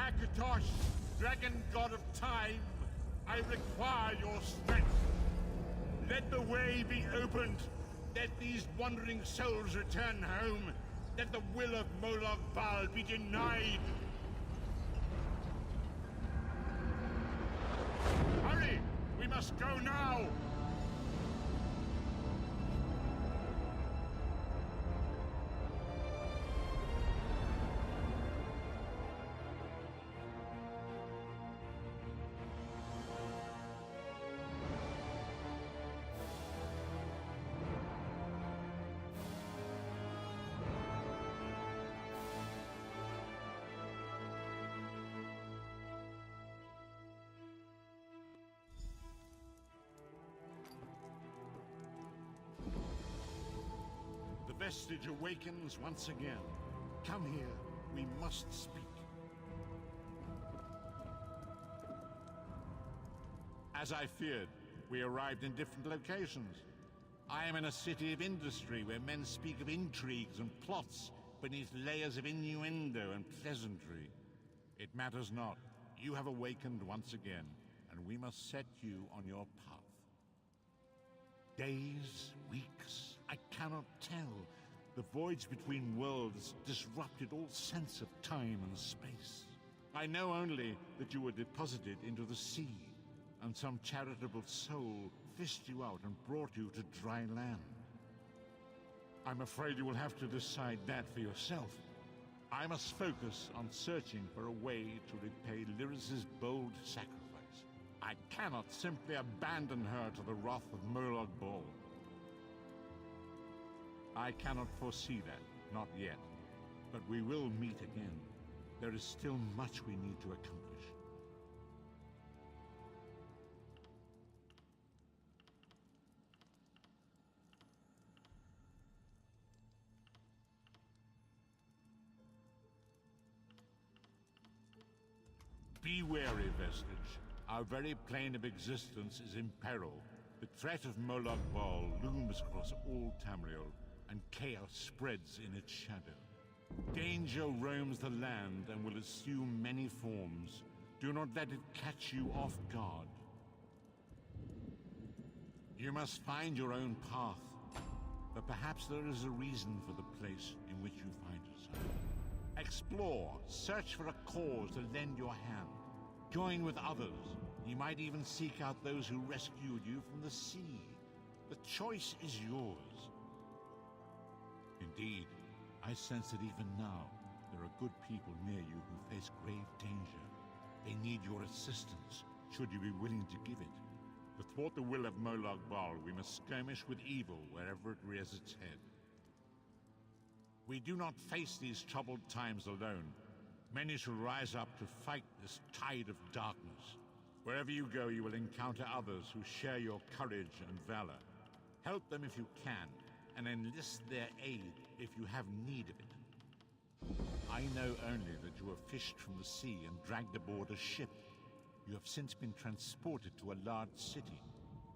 Akatosh, dragon god of time, I require your strength. Let the way be opened. Let these wandering souls return home. Let the will of Moloch Baal be denied. Hurry! We must go now! The vestige awakens once again. Come here, we must speak. As I feared, we arrived in different locations. I am in a city of industry where men speak of intrigues and plots beneath layers of innuendo and pleasantry. It matters not. You have awakened once again, and we must set you on your path. Days, weeks, I cannot tell. The voyage between worlds disrupted all sense of time and space. I know only that you were deposited into the sea, and some charitable soul fished you out and brought you to dry land. I'm afraid you will have to decide that for yourself. I must focus on searching for a way to repay Lyris's bold sacrifice. I cannot simply abandon her to the wrath of Moloch Baal. I cannot foresee that, not yet. But we will meet again. There is still much we need to accomplish. Be wary, Vestige. Our very plane of existence is in peril. The threat of Moloch Baal looms across all Tamriel, and chaos spreads in its shadow. Danger roams the land and will assume many forms. Do not let it catch you off guard. You must find your own path, but perhaps there is a reason for the place in which you find yourself. Explore, search for a cause to lend your hand. Join with others. You might even seek out those who rescued you from the sea. The choice is yours. Indeed, I sense that even now, there are good people near you who face grave danger. They need your assistance, should you be willing to give it. To thwart the will of Moloch Baal, we must skirmish with evil wherever it rears its head. We do not face these troubled times alone. Many shall rise up to fight this tide of darkness. Wherever you go, you will encounter others who share your courage and valor. Help them if you can, and enlist their aid if you have need of it. I know only that you were fished from the sea and dragged aboard a ship. You have since been transported to a large city.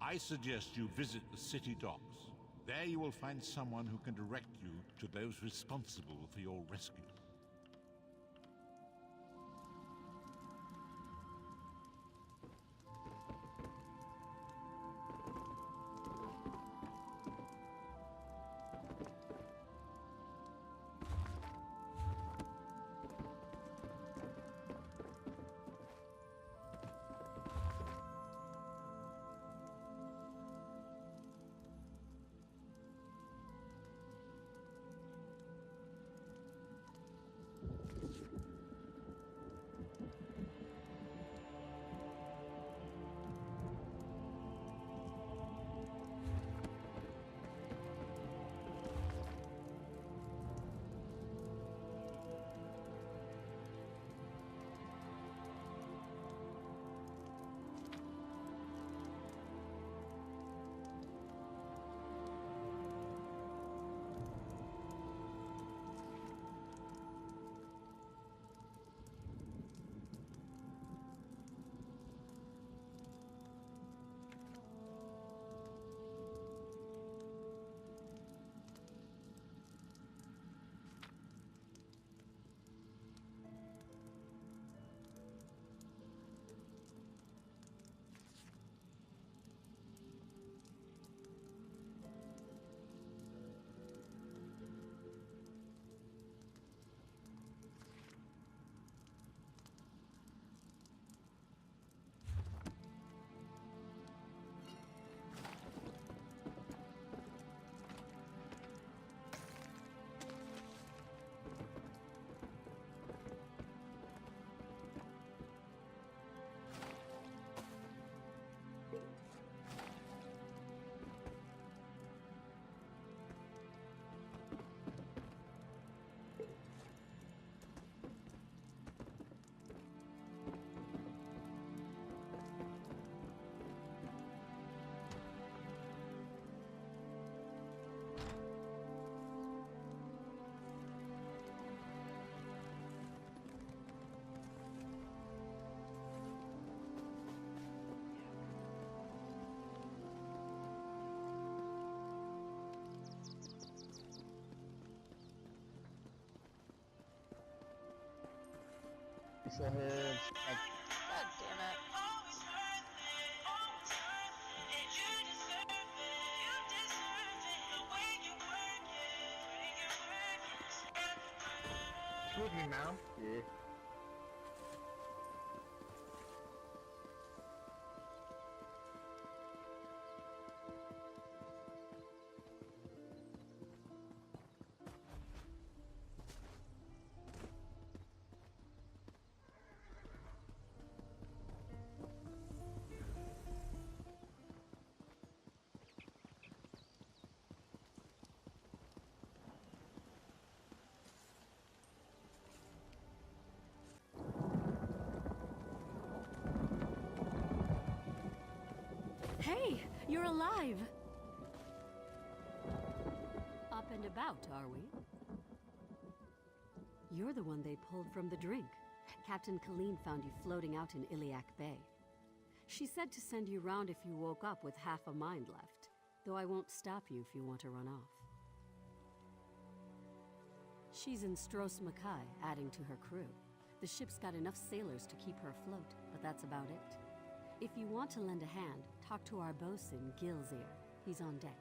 I suggest you visit the city docks. There you will find someone who can direct you to those responsible for your rescue. So his like God damn it. with me now. Yeah. Hey, you're alive! Up and about, are we? You're the one they pulled from the drink. Captain Colleen found you floating out in Iliac Bay. She said to send you round if you woke up with half a mind left, though I won't stop you if you want to run off. She's in Stros Mackay, adding to her crew. The ship's got enough sailors to keep her afloat, but that's about it. If you want to lend a hand, talk to our bosun, Gilzir. He's on deck.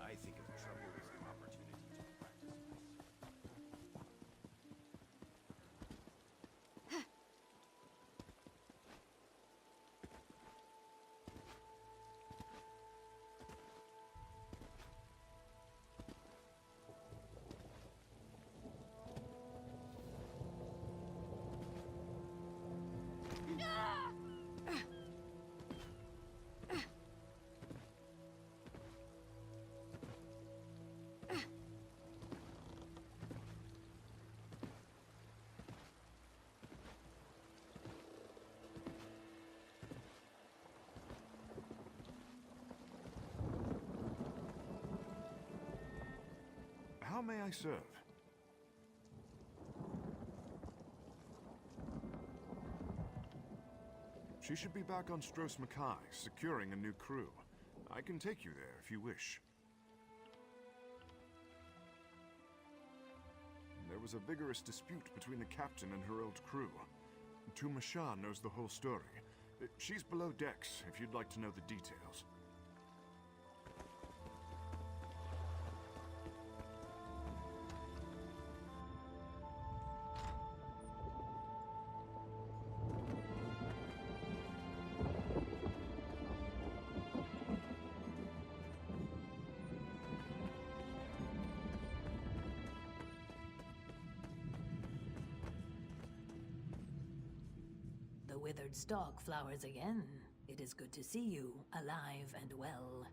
I think of trouble as an opportunity to practice. How may I serve? She should be back on Stros Mackay, securing a new crew. I can take you there if you wish. There was a vigorous dispute between the captain and her old crew. Tuma Shah knows the whole story. She's below decks if you'd like to know the details. The withered stalk flowers again. It is good to see you, alive and well.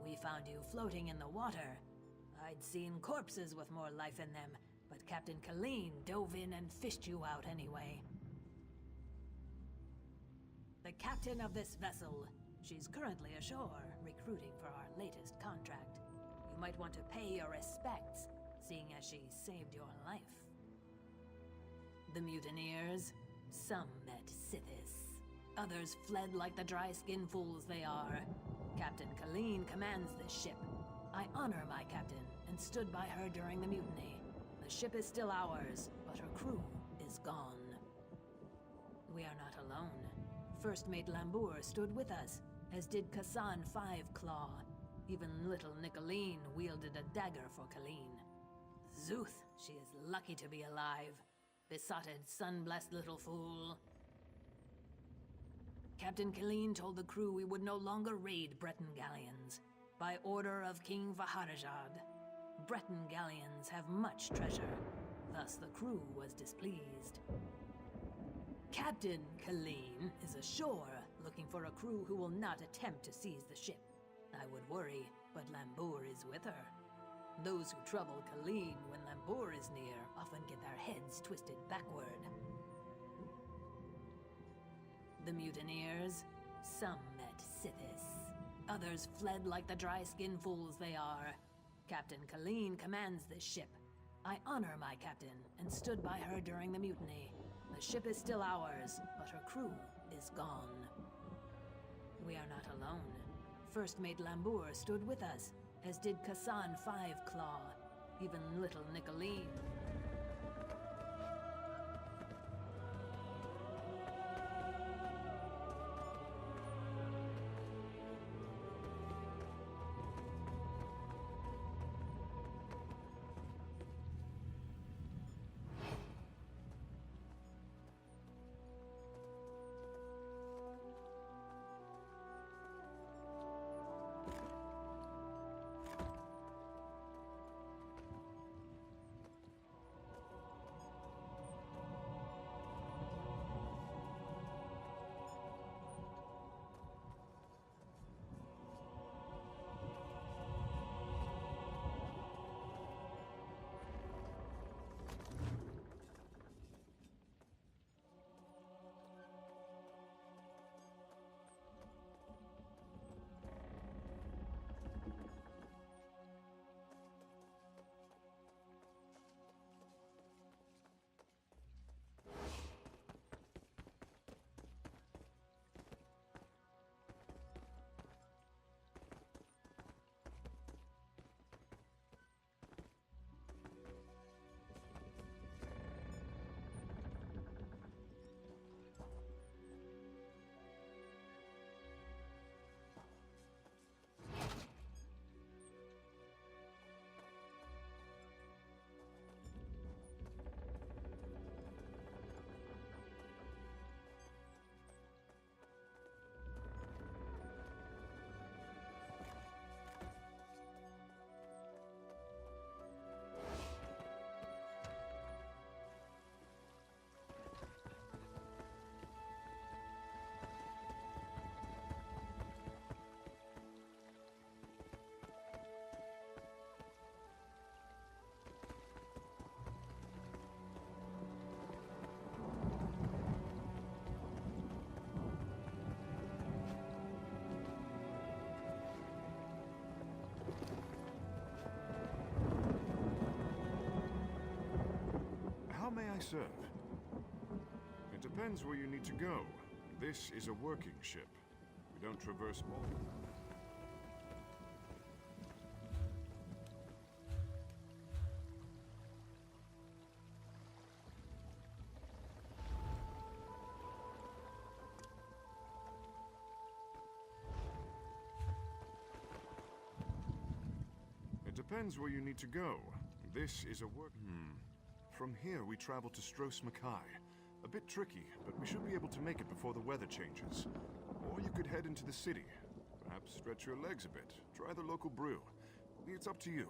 We found you floating in the water. I'd seen corpses with more life in them, but Captain Colleen dove in and fished you out anyway. The captain of this vessel. She's currently ashore, recruiting for our latest contract. You might want to pay your respects, seeing as she saved your life. The mutineers, some met Sithis. Others fled like the dry-skinned fools they are. Captain Colleen commands this ship. I honor my captain and stood by her during the mutiny. The ship is still ours, but her crew is gone. We are not alone. First Mate Lambour stood with us, as did Kassan Fiveclaw. Even little Nicoline wielded a dagger for Colleen. Zuth, she is lucky to be alive. Besotted, sun-blessed little fool. Captain Colleen told the crew we would no longer raid Breton galleons. By order of King Vaharajad. Breton galleons have much treasure. Thus the crew was displeased. Captain Colleen is ashore, looking for a crew who will not attempt to seize the ship. I would worry, but Lambour is with her. Those who trouble Colleen when Lambour is near often get their heads twisted backward. The mutineers, some met Sithis. Others fled like the dry-skinned fools they are. Captain Colleen commands this ship. I honor my captain and stood by her during the mutiny. The ship is still ours, but her crew is gone. We are not alone. First Mate Lambour stood with us, as did Kassan Fiveclaw, even little Nicolene. How may I serve? It depends where you need to go. This is a working ship. We don't traverse more. It depends where you need to go. This is a work... From here, we travel to Stros Makai. A bit tricky, but we should be able to make it before the weather changes. Or you could head into the city. Perhaps stretch your legs a bit. Try the local brew. It's up to you.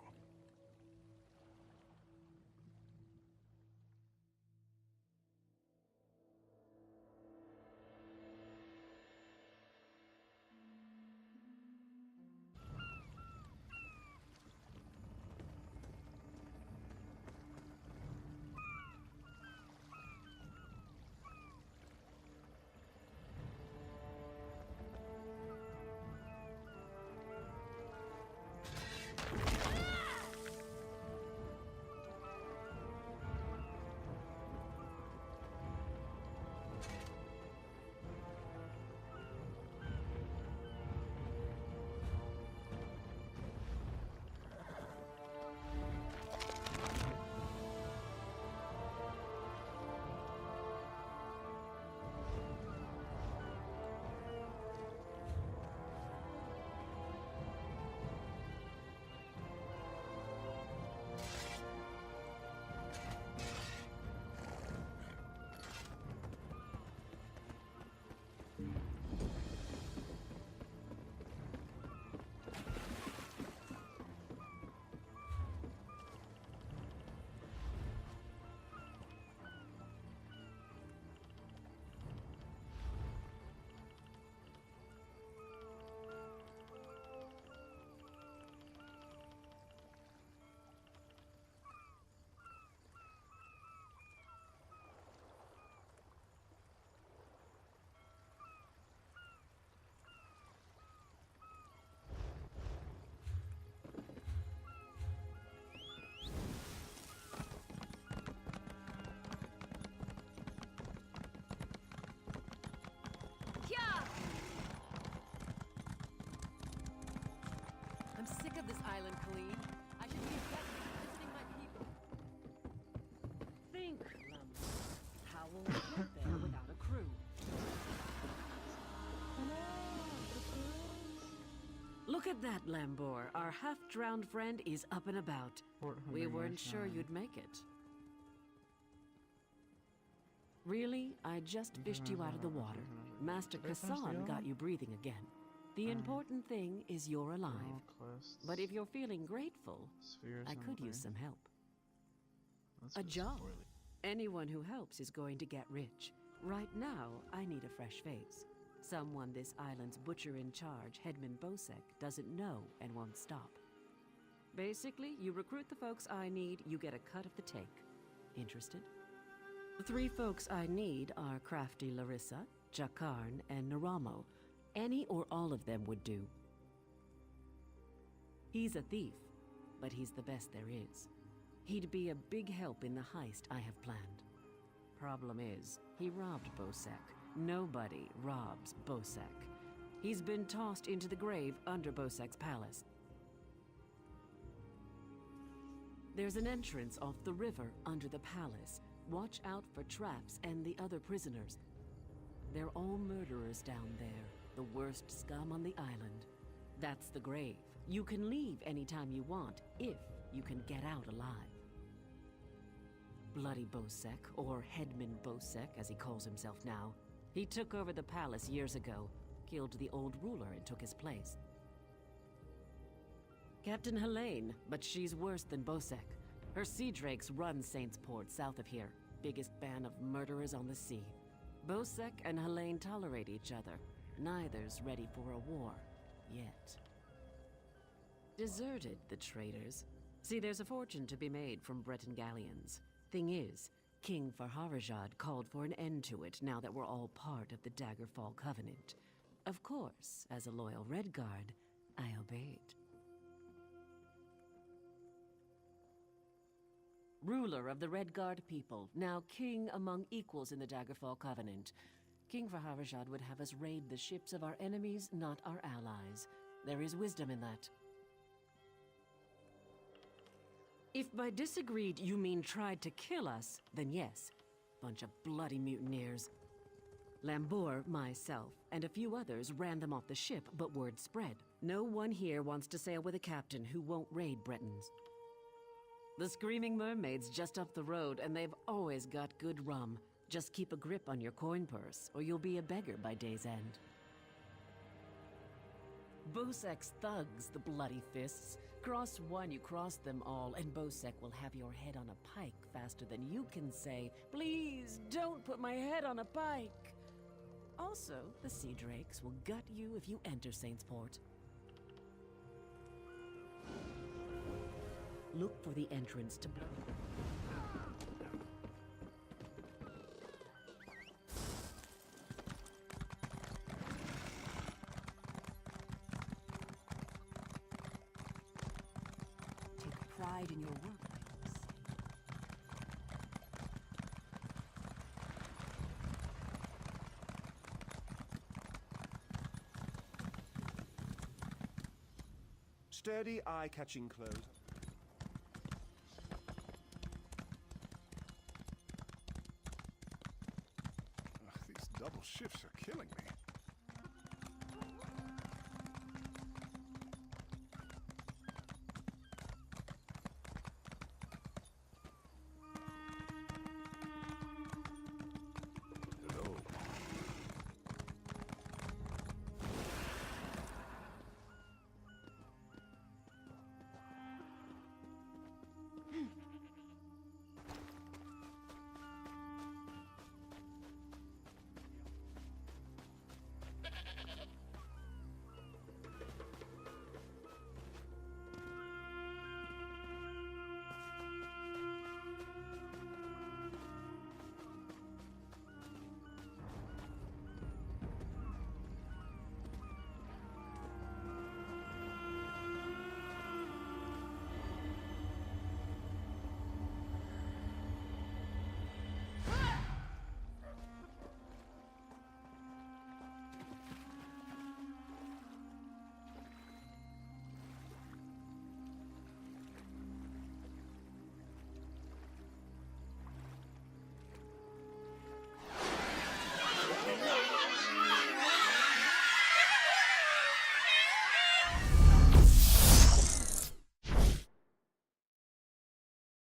Look at that, Lambor. Our half-drowned friend is up and about. We weren't sure you'd make it. Really? I just fished you out of the water. Master Kassan got you breathing again. The important thing is you're alive. But if you're feeling grateful, I could use some help. A job. Anyone who helps is going to get rich. Right now, I need a fresh face. Someone this island's butcher in charge, Headman Bosek, doesn't know and won't stop. Basically, you recruit the folks I need, you get a cut of the take. Interested? The 3 folks I need are Crafty Larissa, Jakarn, and Naramo. Any or all of them would do. He's a thief, but he's the best there is. He'd be a big help in the heist I have planned. Problem is, he robbed Bosek. Nobody robs Bosek. He's been tossed into the grave under Bosek's palace. There's an entrance off the river under the palace. Watch out for traps and the other prisoners. They're all murderers down there, the worst scum on the island. That's the grave. You can leave anytime you want, if you can get out alive. Bloody Bosek, or Headman Bosek as he calls himself now, he took over the palace years ago, killed the old ruler and took his place. Captain Helene, but she's worse than Bosek. Her sea drakes run Saintsport south of here, biggest band of murderers on the sea. Bosek and Helene tolerate each other. Neither's ready for a war, yet. Deserted, the traitors. See, there's a fortune to be made from Breton galleons. Thing is, King Farharajad called for an end to it now that we're all part of the Daggerfall Covenant. Of course, as a loyal Redguard, I obeyed. Ruler of the Redguard people, now king among equals in the Daggerfall Covenant. King Farharajad would have us raid the ships of our enemies, not our allies. There is wisdom in that. If by disagreed you mean tried to kill us, then yes. Bunch of bloody mutineers. Lambor, myself, and a few others ran them off the ship, but word spread. No one here wants to sail with a captain who won't raid Bretons. The Screaming Mermaid's just up the road, and they've always got good rum. Just keep a grip on your coin purse, or you'll be a beggar by day's end. Bosek's thugs, the bloody fists. Cross one, you cross them all, and Bosek will have your head on a pike faster than you can say, "Please, don't put my head on a pike!" Also, the Sea Drakes will gut you if you enter Saintsport. Look for the entrance to... Take pride in your work, I always say. Sturdy, eye-catching clothes. These double shifts are killing me.